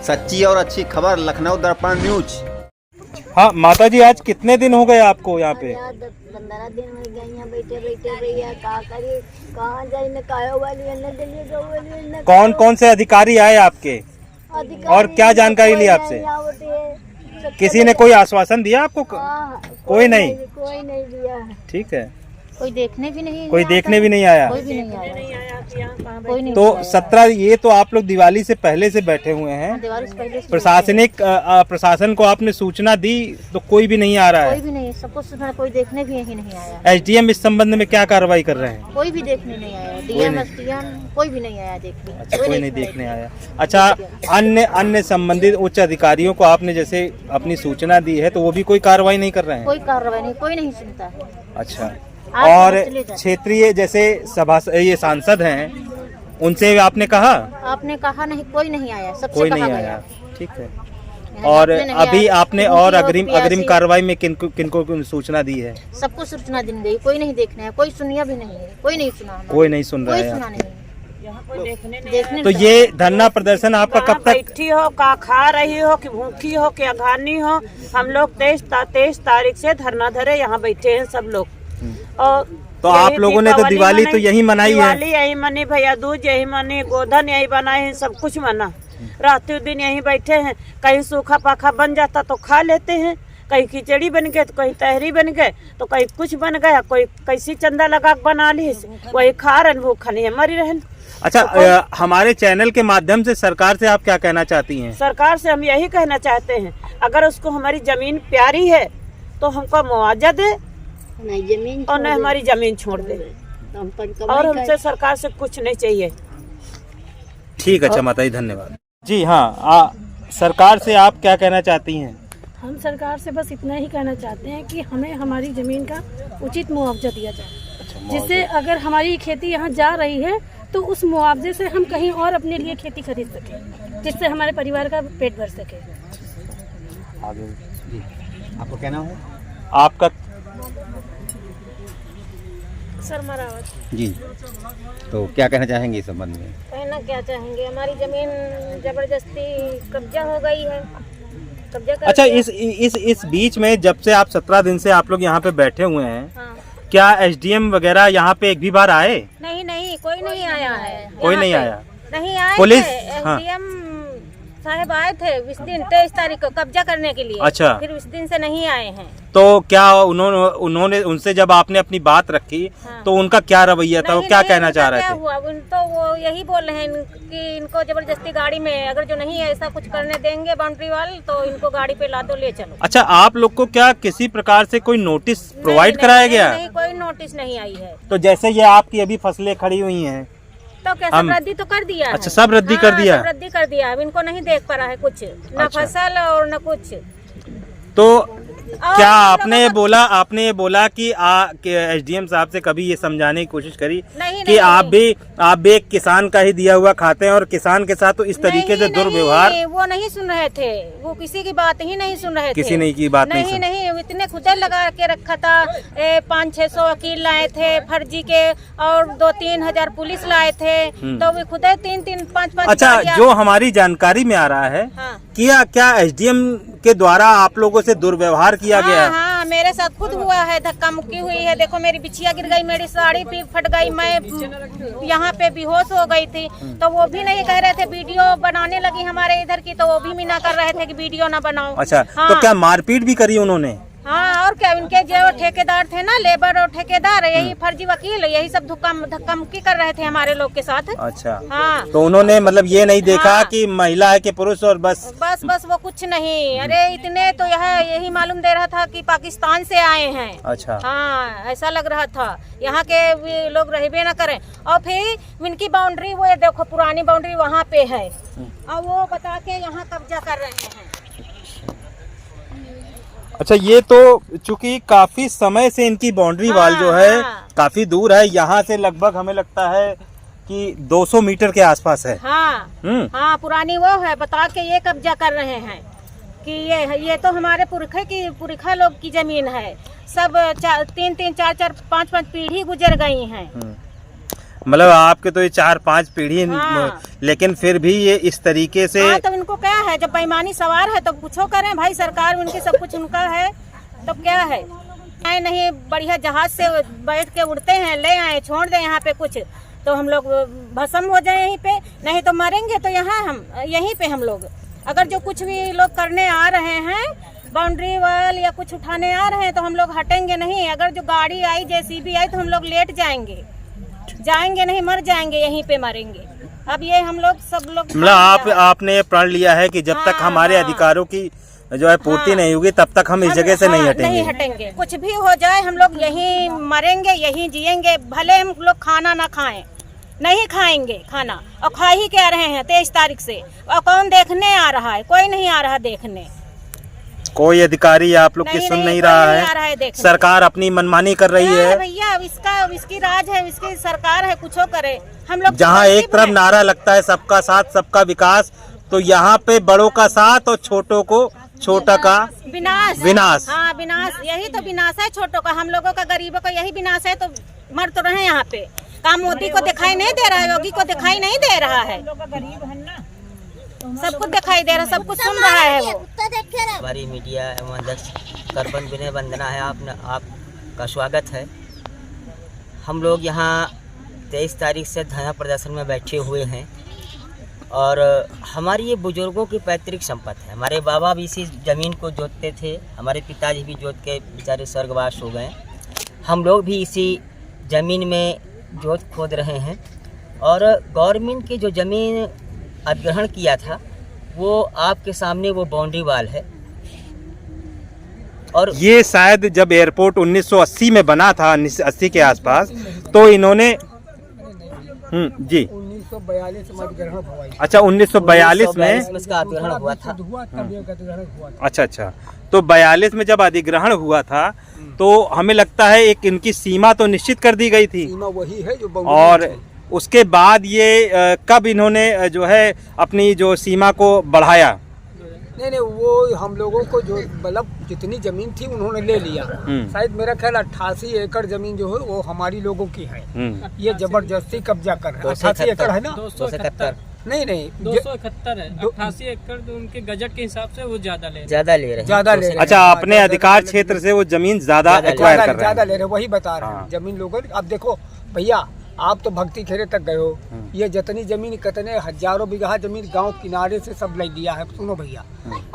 सच्ची और अच्छी खबर लखनऊ दर्पण न्यूज। हाँ माता जी, आज कितने दिन हो गए आपको यहाँ पे? 15 दिन हो गए यहाँ बैठे बैठे भैया, का करिए, कहाँ जाए न कायो वाली न दिल्ली गो वाली न। कौन कौन से अधिकारी आए आपके और क्या जानकारी ली आपसे? किसी ने कोई आश्वासन दिया आपको? कोई नहीं दिया। ठीक है, कोई देखने भी नहीं आया। कोई भी नहीं आया। कोई नहीं। तो 17 ये तो आप लोग दिवाली से पहले से बैठे हुए हैं। दिवाली से पहले प्रशासनिक प्रशासन को आपने सूचना दी तो कोई भी नहीं आ रहा कोई है? भी नहीं, सबको सुना, कोई देखने भी यही नहीं आया। एसडीएम इस संबंध में क्या कार्रवाई कर रहे हैं? कोई भी देखने नहीं आया। डीएम एसडीएम कोई भी नहीं आया देखने। अच्छा, कोई नहीं देखने आया। अच्छा, अन्य संबंधित उच्च अधिकारियों को आपने जैसे अपनी सूचना दी है तो वो भी कोई कार्रवाई नहीं कर रहे हैं? कोई कार्रवाई नहीं, कोई नहीं सुनता है। अच्छा, और क्षेत्रीय जैसे सभा ये सांसद हैं उनसे आपने कहा? आपने कहा नहीं, कोई नहीं आया। सबसे कोई कहा नहीं गया। आया, ठीक है। और अभी आपने और अग्रिम कार्रवाई में किनको सूचना दी है? सबको सूचना दी गई, कोई नहीं देखना है, कोई सुनिया भी नहीं है, कोई नहीं सुना, कोई नहीं सुन रहा कोई है। सुना नहीं देखने तो ये धरना प्रदर्शन आपका कब तक? बैठी हो, का खा रही हो, कि भूखी हो, कि अघानी हो, हम लोग 23 तारीख से धरना धरे यहाँ बैठे हैं सब लोग। और तो आप लोगों ने तो दिवाली तो यही मनाई है? दिवाली यही मनी, भैया दूज यही मनी, गोधन यही बनाए हैं, सब कुछ मना। रात दिन यही बैठे हैं। कहीं सूखा पाखा बन जाता तो खा लेते हैं, कहीं खिचड़ी बन गए तो कहीं तहरी बन गए तो कहीं कुछ बन गया, कोई कैसी चंदा लगा बना ली, वही खा रहे भूखा नहीं मरी रहे। अच्छा, हमारे चैनल के माध्यम से सरकार से आप क्या कहना चाहती हैं? सरकार से हम यही कहना चाहते हैं, अगर उसको हमारी जमीन प्यारी है तो हमको मुआवजा दे और न हमारी जमीन छोड़ दे, और हमसे सरकार से कुछ नहीं चाहिए। ठीक है, अच्छा माता जी, धन्यवाद जी। हाँ, सरकार से आप क्या कहना चाहती हैं? हम सरकार से बस इतना ही कहना चाहते हैं कि हमें हमारी ज़मीन का उचित मुआवजा दिया जाए, जिससे अगर हमारी खेती यहाँ जा रही है तो उस मुआवजे से हम कहीं और अपने लिए खेती खरीद सकें, जिससे हमारे परिवार का पेट भर सके। आगे जी, आपको कहना है? आपका शर्मा रावत जी, तो क्या कहना चाहेंगे इस संबंध में? कहना क्या चाहेंगे, हमारी जमीन जबरदस्ती कब्जा हो गई है, कब्जा कर। अच्छा, इस बीच में जब से आप 17 दिन से आप लोग यहाँ पे बैठे हुए हैं, हाँ। क्या एसडीएम वगैरह यहाँ पे एक भी बार आए? नहीं, कोई नहीं आया है। कोई नहीं आया? नहीं आए। पुलिस? हाँ। एसडीएम साहब आए थे उस दिन 23 तारीख को कब्जा करने के लिए। अच्छा, फिर उस दिन से नहीं आए हैं। तो क्या उन्होंने उनसे जब आपने अपनी बात रखी हाँ। तो उनका क्या रवैया था? वो क्या कहना चाह रहे थे? हुआ तो वो यही बोल रहे हैं कि इनको जबरदस्ती गाड़ी में, अगर जो नहीं ऐसा कुछ करने देंगे बाउंड्री वाल, तो इनको गाड़ी पे ला दो, ले चलो। अच्छा, आप लोग को क्या किसी प्रकार से कोई नोटिस प्रोवाइड कराया गया? नहीं, कोई नोटिस नहीं आई है। तो जैसे ये आपकी अभी फसलें खड़ी हुई हैं तो क्या सब रद्दी तो कर दिया है? अच्छा, सब रद्दी कर दिया? सब रद्दी कर दिया। अब इनको नहीं देख पा रहा है कुछ, न अच्छा। फसल और न कुछ। तो क्या आपने ये बोला कि एसडीएम साहब से कभी ये समझाने की कोशिश करी कि आप भी एक किसान का ही दिया हुआ खाते हैं और किसान के साथ तो इस तरीके से दुर्व्यवहार? वो नहीं सुन रहे थे, वो किसी की बात ही नहीं सुन रहे थे। किसी ने की बात नहीं, इतने खुदे लगा के रखा था। 500-600 वकील लाए थे फर्जी के, और 2-3 हजार पुलिस लाए थे, तो वे खुदे 3-5। अच्छा, जो हमारी जानकारी में आ रहा है, हाँ। क्या एसडीएम के द्वारा आप लोगों से दुर्व्यवहार किया गया? हाँ, मेरे साथ खुद हुआ है, धक्का मुक्की हुई है। देखो, मेरी बिछिया गिर गई, मेरी साड़ी भी फट गई, मैं यहाँ पे बेहोश हो गई थी। तो वो भी नहीं कह रहे थे, वीडियो बनाने लगी हमारे इधर की, तो वो भी मना कर रहे थे कि वीडियो ना बनाओ। अच्छा, हाँ। तो क्या मारपीट भी करी उन्होंने? हाँ, और क्या, उनके जो ठेकेदार थे ना, लेबर और ठेकेदार, यही फर्जी वकील, यही सब धक्का मुक्की कर रहे थे हमारे लोग के साथ। अच्छा, हाँ। तो उन्होंने मतलब ये नहीं देखा हाँ। कि महिला है कि पुरुष, और बस वो कुछ नहीं। अरे इतने तो यही मालूम दे रहा था कि पाकिस्तान से आए हैं। अच्छा, हाँ, ऐसा लग रहा था, यहाँ के लोग रहबे ना करें। और फिर इनकी बाउंड्री, वो ये देखो पुरानी बाउंड्री वहाँ पे है, और वो बता के यहाँ कब्जा कर रहे हैं। अच्छा, ये तो चूंकि काफी समय से इनकी बाउंड्री वाल जो है काफी दूर है, यहाँ से लगभग हमें लगता है कि 200 मीटर के आसपास है। हाँ, पुरानी वो है, बता के ये कब्जा कर रहे हैं कि ये तो हमारे पुरखा लोग की जमीन है। सब 3-3, 4-4, 5-5 पीढ़ी गुजर गई हैं। मतलब आपके तो ये 4-5 पीढ़ी हाँ। लेकिन फिर भी ये इस तरीके से हाँ, तो इनको क्या है, जब बेईमानी सवार है तो कुछो करें भाई, सरकार उनकी सब कुछ उनका है, तो क्या है। आए नहीं बढ़िया जहाज से बैठ के उड़ते हैं, ले आए छोड़ दें यहाँ पे कुछ, तो हम लोग भस्म हो जाए यहीं पे, नहीं तो मरेंगे तो यहाँ हम यहीं पे हम लोग। अगर जो कुछ भी लोग करने आ रहे हैं, बाउंड्री वाल या कुछ उठाने आ रहे हैं, तो हम लोग हटेंगे नहीं। अगर जो गाड़ी आई, JCB आई, तो हम लोग लेट जाएंगे नहीं, मर जाएंगे, यहीं पे मरेंगे। अब ये हम लोग सब लोग मतलब आपने प्रण लिया है कि जब तक हमारे अधिकारों की जो है पूर्ति नहीं होगी तब तक हम इस जगह से नहीं हटेंगे। कुछ भी हो जाए हम लोग यहीं मरेंगे, यहीं जिएंगे। भले हम लोग खाना ना खाएं, नहीं खाएंगे खाना, और खा ही क्या रहे हैं 23 तारीख से। और कौन देखने आ रहा है? कोई नहीं आ रहा देखने। कोई अधिकारी आप लोग की सुन नहीं रहा है। सरकार अपनी मनमानी कर रही है भैया। इसकी राज है, इसकी सरकार है, कुछ करे। हम लोग जहाँ एक तरफ नारा लगता है सबका साथ सबका विकास, तो यहाँ पे बड़ों का साथ और छोटों को छोटा का विनाश। हाँ, विनाश। यही तो विनाश है छोटों का, हम लोगों का, गरीबों का यही विनाश है। तो मर तो रहे यहाँ पे। काम मोदी को दिखाई नहीं दे रहा है, योगी को दिखाई नहीं दे रहा है, सब कुछ दिखाई दे रहा है, सब कुछ सुन रहा है वो। हमारी मीडिया एवं अध्यक्ष करबन विनय वंदना है, आपका स्वागत है। हम लोग यहाँ 23 तारीख से धरना प्रदर्शन में बैठे हुए हैं और हमारी ये बुजुर्गों की पैतृक संपत्ति है। हमारे बाबा भी इसी ज़मीन को जोतते थे, हमारे पिताजी भी जोत के बेचारे स्वर्गवास हो गए। हम लोग भी इसी ज़मीन में जोत खोद रहे हैं और गवर्नमेंट की जो ज़मीन अधिग्रहण किया था वो आपके सामने वो बाउंड्री वाल है। और ये शायद जब एयरपोर्ट 1980 में बना था, 1980 के आसपास, तो इन्होंने जी 1942 में अधिग्रहण हुआ। अच्छा, 1942 में इसका अधिग्रहण हुआ था। अच्छा, तो 42 में जब अधिग्रहण हुआ था तो हमें लगता है एक इनकी सीमा तो निश्चित कर दी गई थी, सीमा वही है जो और उसके बाद ये कब इन्होंने जो है अपनी जो सीमा को बढ़ाया? नहीं, वो हम लोगों को जो मतलब जितनी जमीन थी उन्होंने ले लिया। शायद मेरा ख्याल 88 एकड़ जमीन जो है वो हमारी लोगों की है। ये जबरदस्ती कब्जा कर रहे हैं। 88 एकड़ है ना? 271 नहीं 271 है। 88 एकड़ तो उनके गजट के हिसाब से वो ज्यादा ले रहे हैं। अच्छा, अपने अधिकार क्षेत्र से वो जमीन ज्यादा एक्वायर कर रहे हैं। ज्यादा ले रहे हैं, वही बता रहे हैं। जमीन लोगों, अब देखो भैया, आप तो भक्ति खेरे तक गए हो, ये जितनी जमीन, कितने हजारों बीघा जमीन गांव किनारे से सब ले लिया है। सुनो भैया,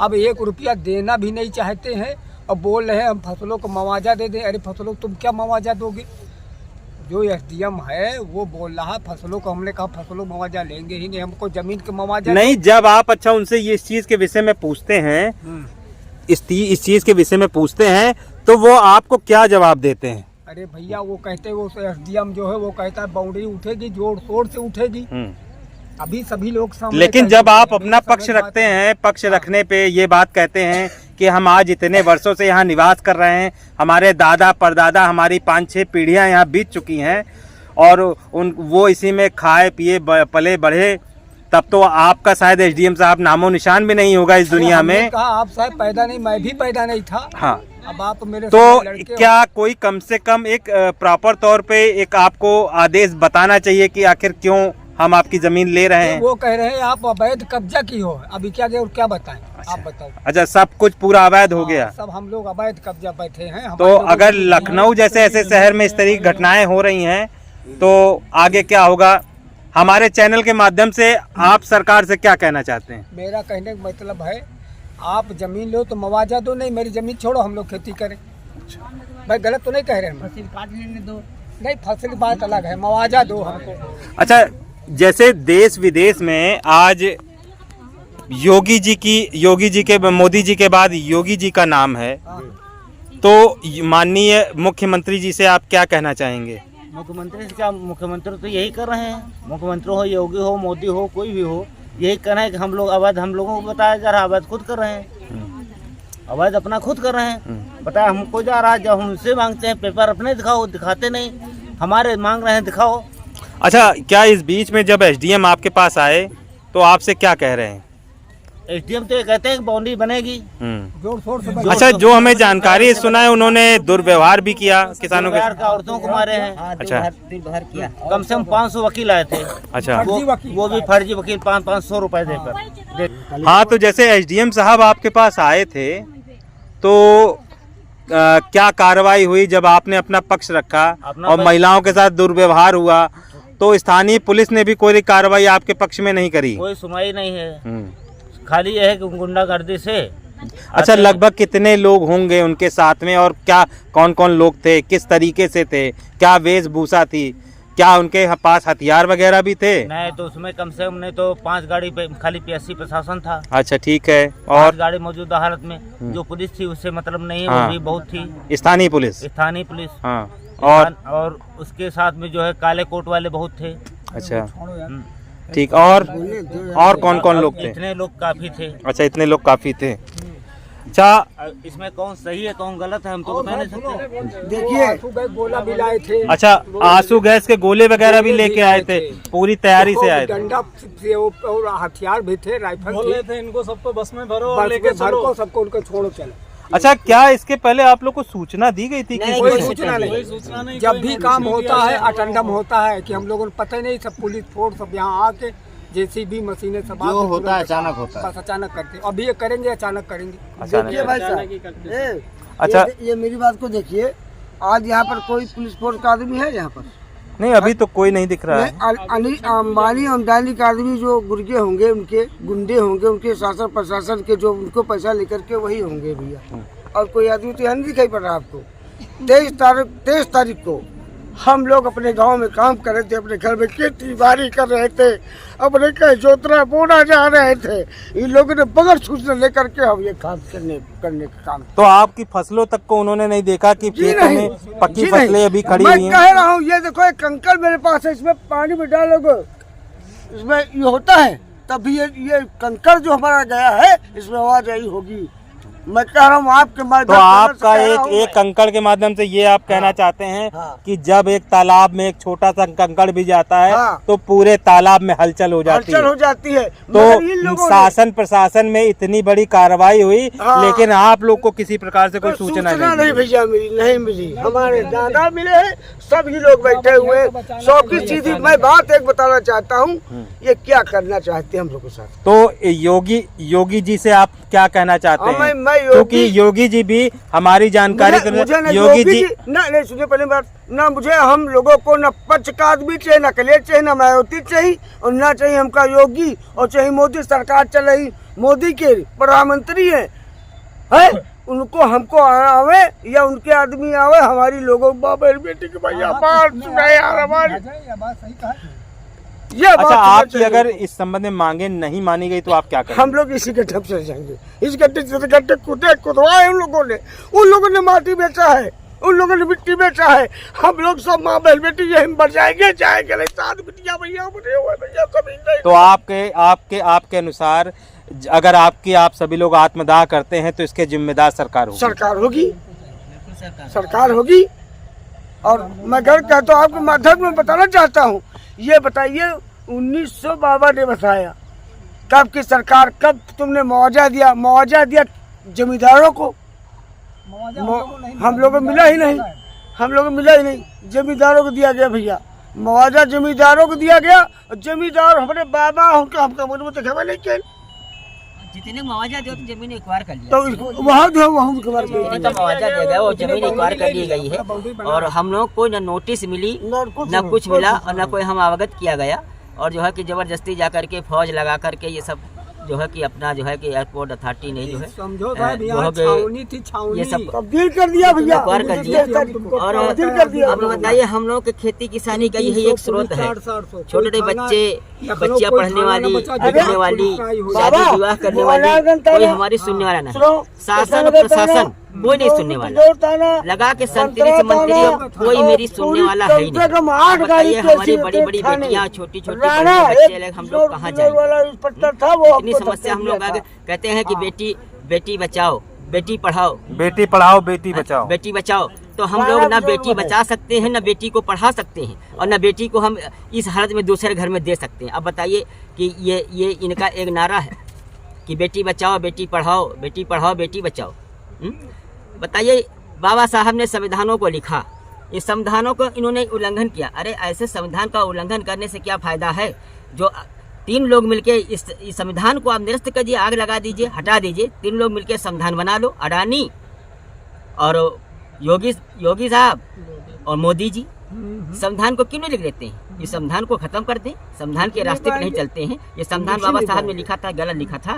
अब 1 रुपया देना भी नहीं चाहते हैं और बोल रहे हैं हम फसलों को मुआवजा दे दें। अरे फसलों को तुम क्या मुआवजा दोगे? जो SDM है वो बोल रहा है फसलों को, हमने कहा फसलों मुआवजा लेंगे ही नहीं, हमको जमीन के मुआवजा नहीं। जब आप अच्छा उनसे ये इस चीज के विषय में पूछते हैं, इस चीज के विषय में पूछते हैं, तो वो आपको क्या जवाब देते हैं? अरे भैया, वो कहते हैं, वो SDM जो है वो कहता है बाउंड्री उठेगी, जोर शोर से उठेगी। अभी सभी लोग सामने। लेकिन जब आप अपना पक्ष रखते हैं, पक्ष रखने पे ये बात कहते हैं कि हम आज इतने वर्षों से यहाँ निवास कर रहे हैं, हमारे दादा परदादा, हमारी 5-6 पीढ़ियाँ यहाँ बीत चुकी हैं और वो इसी में खाए पिए पले बढ़े, तब तो आपका शायद SDM साहब नामो निशान भी नहीं होगा इस दुनिया में। कहा आप शायद पैदा नहीं, मैं भी पैदा नहीं था। हाँ, अब आप मेरे तो क्या कोई कम से कम एक प्रॉपर तौर पे एक आपको आदेश बताना चाहिए कि आखिर क्यों हम आपकी जमीन ले रहे हैं? वो कह रहे हैं आप अवैध कब्जा की हो। अभी क्या बताएं? अच्छा। आप बताओ। अच्छा, सब कुछ पूरा अवैध हो गया? सब हम लोग अवैध कब्जा बैठे हैं। तो अगर लखनऊ जैसे ऐसे शहर में इस तरह की घटनाएं हो रही हैं तो आगे क्या होगा? हमारे चैनल के माध्यम से आप सरकार से क्या कहना चाहते हैं? मेरा कहने का मतलब है, आप जमीन लो तो मुआवजा दो, नहीं मेरी जमीन छोड़ो, हम लोग खेती करें। भाई गलत तो नहीं कह रहे हैं? फसल काट लेने दो। नहीं, फसल बात अलग है, मुआवजा दो हमको। अच्छा, जैसे देश विदेश में आज योगी जी के मोदी जी के बाद योगी जी का नाम है, तो माननीय मुख्यमंत्री जी से आप क्या कहना चाहेंगे? मुख्यमंत्री से क्या, मुख्यमंत्री तो यही कर रहे हैं। मुख्यमंत्री हो, योगी हो, मोदी हो, कोई भी हो, यही करना है कि हम लोग अवैध, हम लोगों को बताया जा रहा है अवैध खुद कर रहे हैं, अवैध अपना खुद कर रहे हैं। बताया हमको जा रहा है, जब हम उनसे मांगते हैं पेपर अपने दिखाओ, दिखाते नहीं, हमारे मांग रहे हैं दिखाओ। अच्छा, क्या इस बीच में जब SDM आपके पास आए तो आपसे क्या कह रहे हैं? एसडीएम तो ये कहते हैं कि बाउंड्री बनेगी। जोर शोर से अच्छा, जो हमें जानकारी सुना है उन्होंने दुर्व्यवहार भी किया किसानों के दुर्व्यवहार का औरतों को मारे हैं। अच्छा। दुर्व्यवहार किया। कम से कम 500 वकील आए थे। अच्छा। वो भी फर्जी वकील 500 रुपए देकर। हाँ, तो जैसे एसडीएम साहब आपके पास आए थे तो क्या कार्रवाई हुई जब आपने अपना पक्ष रखा और महिलाओं के साथ दुर्व्यवहार हुआ तो स्थानीय पुलिस ने भी कोई कार्रवाई आपके पक्ष में नहीं करी? कोई सुनवाई नहीं है, खाली यह है कि गुंडागर्दी से। अच्छा, लगभग कितने लोग होंगे उनके साथ में और क्या कौन कौन लोग थे, किस तरीके से थे, क्या वेशभूषा थी, क्या उनके पास हथियार वगैरह भी थे? नहीं, तो उसमें कम से कम नहीं तो 5 गाड़ी पे खाली पीएससी प्रशासन था। अच्छा, ठीक है। 5 और गाड़ी मौजूदा हालत में जो पुलिस थी उससे मतलब नहीं है। हाँ। वो भी बहुत थी, स्थानीय पुलिस। हाँ। और उसके साथ में जो है काले कोट वाले बहुत थे। अच्छा, ठीक। और कौन कौन लोग थे? इतने लोग काफी थे। अच्छा, इतने लोग काफी थे। अच्छा, इसमें कौन सही है कौन गलत है हम तो बता नहीं सकते। देखिए गोला भी लाए थे। अच्छा, आंसू गैस के गोले वगैरह भी लेके आए थे, पूरी तैयारी से आए थे। डंडा से और हथियार भी थे, राइफल थे। इनको सबको बस में भरो और और लेके चलो। सबको उनको छोड़ो चलो। अच्छा, क्या इसके पहले आप लोग को सूचना दी गई थी? कोई सूचना नहीं। जब भी काम होता है अटेंडम होता है कि हम लोगों को पता ही नहीं, सब पुलिस फोर्स सब यहाँ आके जेसीबी मशीनें सब जो होता है अचानक होता है। बस अचानक करते हैं। अभी ये करेंगे अचानक करेंगे। देखिए भाई साहब, अच्छा, ये मेरी बात को देखिए, आज यहाँ पर कोई पुलिस फोर्स का आदमी है यहाँ पर? नहीं, अभी तो कोई नहीं दिख रहा है। अंबानी अम्बानी का आदमी जो गुर्गे होंगे, उनके गुंडे होंगे, उनके शासन प्रशासन के जो उनको पैसा लेकर के वही होंगे भैया। और कोई आदमी तो यहाँ नहीं दिखाई पड़ रहा आपको। 23 तारीख को हम लोग अपने गांव में काम कर रहे थे, अपने घर में खेती बाड़ी कर रहे थे, अपने कहीं जोतना बोना जा रहे थे। इन लोगों ने बगैर सूचना लेकर के हम ये काम करने का काम। तो आपकी फसलों तक को उन्होंने नहीं देखा कि खेतों में पक्की फसलें अभी खड़ी हुई हैं? मैं कह रहा हूँ, ये देखो एक कंकड़ मेरे पास है, इसमें पानी में डालोगे, इसमें ये होता है तभी ये कंकड़ जो हमारा गया है इसमें आवाज आई होगी। मैं कह रहा हूँ आपके माध्यम तो आपका एक कंकड़ के माध्यम से ये आप कहना चाहते हैं कि जब एक तालाब में एक छोटा सा कंकड़ भी जाता है तो पूरे तालाब में हलचल हो जाती है। तो शासन प्रशासन में इतनी बड़ी कार्रवाई हुई, लेकिन आप लोग को किसी प्रकार से कोई सूचना नहीं भैया नहीं मिली। हमारे दादा मिले हैं, सभी लोग बैठे हुए। 100 की सीधी मैं बात एक बताना चाहता हूँ, ये क्या करना चाहते हैं हम लोग के साथ। तो योगी जी से आप क्या कहना चाहते हैं? क्योंकि योगी जी भी हमारी जानकारी योगी जी नहीं सुनिए पहले बात ना, मुझे हम लोगों को न पक्ष का आदमी चाहिए, न कलेर चाहिए, न मायावती चाहिए, और न चाहिए हमका योगी, और चाहिए मोदी सरकार चल रही, मोदी के प्रधानमंत्री है उनको हमको आवे या उनके आदमी आवे, हमारी लोगों बाबा बेटी के भैया बात सुनाए यार हमारी। अच्छा, आपकी अगर इस संबंध में मांगे नहीं मानी गई तो आप क्या करेंगे? हम लोग इसी गड्ढे से जाएंगे। इस गड्ढे से गड्ढे खुदवाए उन लोगों ने माटी बेचा है, उन लोगों ने मिट्टी बेचा है। हम लोग सब माँ बहन बेटी यही मर जाएंगे नहीं साथ बिटिया भैया भैया सभी नहीं। तो आपके अनुसार अगर आप सभी लोग आत्मदाह करते हैं तो इसके जिम्मेदार सरकार होगी। और मैं घर कहता हूँ आपको माध्यम में बताना चाहता हूँ, ये बताइए 1900 बाबा ने बताया कब की सरकार, कब तुमने मुआवजा दिया जमींदारों को? हम लोगों को मिला ही नहीं, जमींदारों को दिया गया भैया। मुआवजा जमींदारों को दिया गया, जमींदार हमारे बाबा हमका मुझे नहीं किया। जितने मुआवजा दिया तो जमीन एक्वायर कर लिया, तो वहाँ मुआवजा दिया गया वो जमीन एक्वायर कर ली गई है। और हम लोग को न नोटिस मिली न कुछ मिला और न कोई हम अवगत किया गया। और जो है कि जबरदस्ती जा करके फौज लगा करके ये सब जो है कि अपना जो है कि एयरपोर्ट अथॉरिटी ने जो है ये सब तब्दील कर दिया भैया, एक्वायर कर दिया। और अब बताइए, हम लोग के खेती किसानी का यही एक स्रोत है। छोटे बच्चियाँ पढ़ने वाली, लिखने वाली, शादी विवाह करने वाली, कोई हमारी सुनने वाला नहीं। शासन प्रशासन कोई नहीं सुनने वाला, लगा के संतरी मंत्री कोई मेरी सुनने वाला है ही नहीं। बताइए, हमारी बड़ी बड़ी बेटियाँ, छोटी छोटी बच्चे, हम लोग कहाँ जाएंगे? इतनी समस्या हम लोग आगे कहते हैं कि बेटी बचाओ, बेटी पढ़ाओ, बेटी बचाओ। तो हम लोग ना बेटी बचा सकते हैं, ना बेटी को पढ़ा सकते हैं, और ना बेटी को हम इस हालत में दूसरे घर में दे सकते हैं। अब बताइए कि ये इनका एक नारा है कि बेटी बचाओ बेटी पढ़ाओ, बेटी पढ़ाओ बेटी बचाओ। बताइए, बाबा साहब ने संविधानों को लिखा, इस संविधानों को इन्होंने उल्लंघन किया। अरे ऐसे संविधान का उल्लंघन करने से क्या फायदा है? जो 3 लोग मिलके इस संविधान को आप निरस्त कीजिए, आग लगा दीजिए, हटा दीजिए। 3 लोग मिलके संविधान बना लो, अडानी और योगी साहब और मोदी जी संविधान को क्यों नहीं लिख लेते हैं? ये संविधान को खत्म कर दें, संविधान के रास्ते पे नहीं चलते हैं। ये संविधान बाबा साहब ने लिखा था, गलत लिखा था।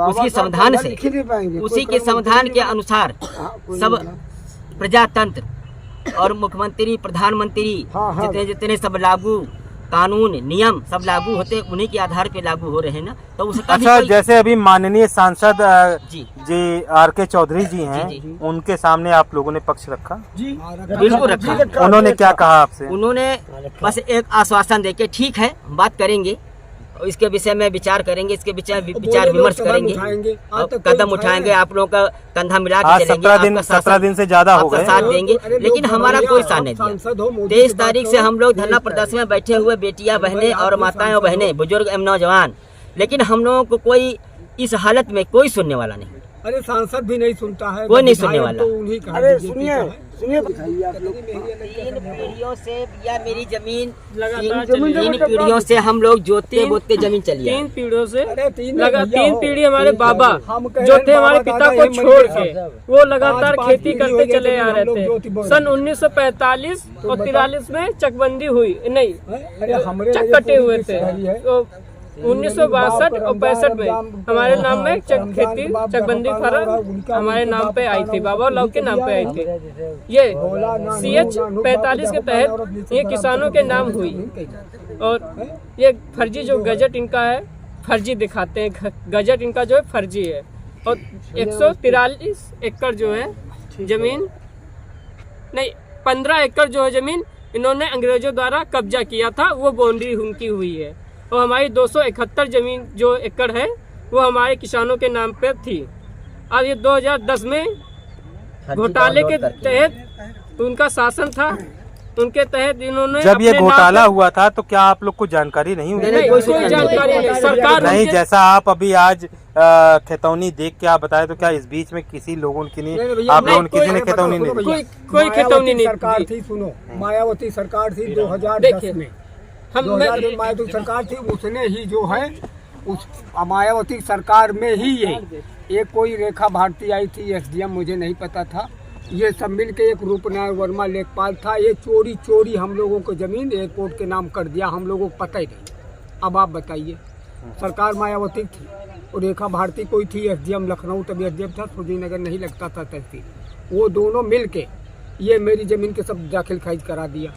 उसकी संविधान से, उसी के संविधान के अनुसार सब प्रजातंत्र और मुख्यमंत्री, प्रधानमंत्री जितने सब लागू कानून नियम सब लागू होते, उन्हीं के आधार पे लागू हो रहे हैं ना। तो उसका अच्छा, जैसे अभी माननीय सांसद जी RK चौधरी जी हैं, उनके सामने आप लोगों ने पक्ष रखा? जी बिल्कुल रखा। उन्होंने क्या कहा आपसे? उन्होंने बस एक आश्वासन देके, ठीक है बात करेंगे, इसके विषय में विचार करेंगे, इसके विचार विमर्श करेंगे, कदम उठाएंगे, आप लोगों का कंधा मिला के चलेंगे, 17 दिन से ज्यादा हो गए, साथ देंगे। लेकिन हमारा कोई साथ नहीं दिया। 23 तारीख से हम लोग धरना प्रदर्शन में बैठे हुए, बेटियां बहनें और माताएं और बहनें, बुजुर्ग एवं नौजवान, लेकिन हम लोगों को कोई इस हालत में कोई सुनने वाला नहीं। अरे सांसद भी नहीं सुनता है, कोई नहीं सुनने वाला। अरे सुनिए 3 पीढ़ियों से या मेरी जमीन 3 पीढ़ियों से हम लोग जोतते बोतते जमीन चली है। 3 पीढ़ियों से 3 पीढ़ी हमारे बाबा जो थे, हमारे पिता को छोड़ के वो लगातार खेती करते चले आ रहे थे। सन 1945 और 43 में चकबंदी हुई, नहीं चक कटे हुए थे। तो 1962 और 65 में हमारे नाम में खेती चकबंदी फर्म हमारे नाम पे आई थी, बाबा लाल के नाम पे आई थी। ये CH 45 के तहत ये किसानों के नाम हुई। और ये फर्जी जो गजट इनका है, फर्जी दिखाते हैं, गजट इनका जो है फर्जी है। और 143 एकड़ जो है जमीन, नहीं 15 एकड़ जो है जमीन इन्होंने अंग्रेजों द्वारा कब्जा किया था, वो बाउंड्री उनकी हुई है। और हमारी 271 जमीन जो एकड़ है वो हमारे किसानों के नाम पर थी। अब ये 2010 में घोटाले के तहत उनका शासन था, उनके तहत इन्होंने जब ये घोटाला हुआ था तो क्या आप लोग को जानकारी नहीं हुई? नहीं, कोई जानकारी नहीं। सरकार नहीं, जैसा आप अभी आज खेतौनी देख के आप बताए, तो क्या इस बीच में किसी लोगों की नहीं, आप लोगों ने किसी ने खेतौनी नहीं दी? कोई खेतौनी नहीं। सरकार थी, सुनो, मायावती सरकार थी 2010 में, मायावती सरकार थी, उसने ही जो है उस मायावती सरकार में ही ये कोई रेखा भारती आई थी, SDM मुझे नहीं पता था, ये सब मिल के एक रूपनारायण वर्मा लेखपाल था, ये चोरी हम लोगों को जमीन एयरपोर्ट के नाम कर दिया, हम लोगों को पता ही नहीं। अब आप बताइए, सरकार मायावती थी और रेखा भारती कोई थी, SDM लखनऊ तभी SDM था, सुधीनगर नहीं लगता था तहसील, वो दोनों मिल के ये मेरी ज़मीन के सब दाखिल खारिज करा दिया।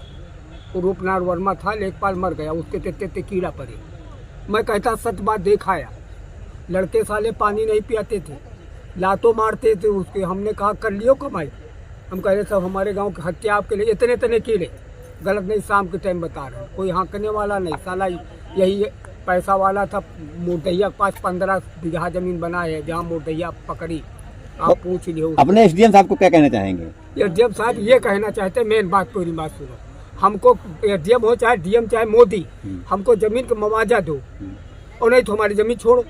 वो रूपनारायण वर्मा था, लेखपाल मर गया, उसके तेते कीड़ा पड़े। मैं कहता सच बात देखाया, लड़के साले पानी नहीं पियाते थे, लातों मारते थे उसके। हमने कहा कर लियो कमाई, हम कह रहे सब हमारे गांव की हत्या आपके लिए इतने कीड़े, गलत नहीं, शाम के टाइम बता रहे, कोई हाँकने वाला नहीं, साला यही पैसा वाला था। मोरदैया के पास 15 बीघा जमीन बना है, जहाँ मोरदैया पकड़ी, आप पूछ लियो। अपने SDM साहब को क्या कहना चाहेंगे? SDM साहब ये कहना चाहते, मेन बात पूरी बात सुनो, हमको SDM हो चाहे DM चाहे मोदी, हमको जमीन का मुआवजा दो, और नहीं तो हमारी जमीन छोड़ो।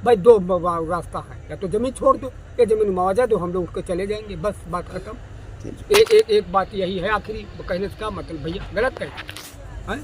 भाई 2 रास्ता है, या तो जमीन छोड़ दो या जमीन मुआवजा दो, हम लोग उठ के चले जाएंगे, बस बात खत्म। एक बात यही है आखिरी कहने का मतलब, भैया गलत कहें।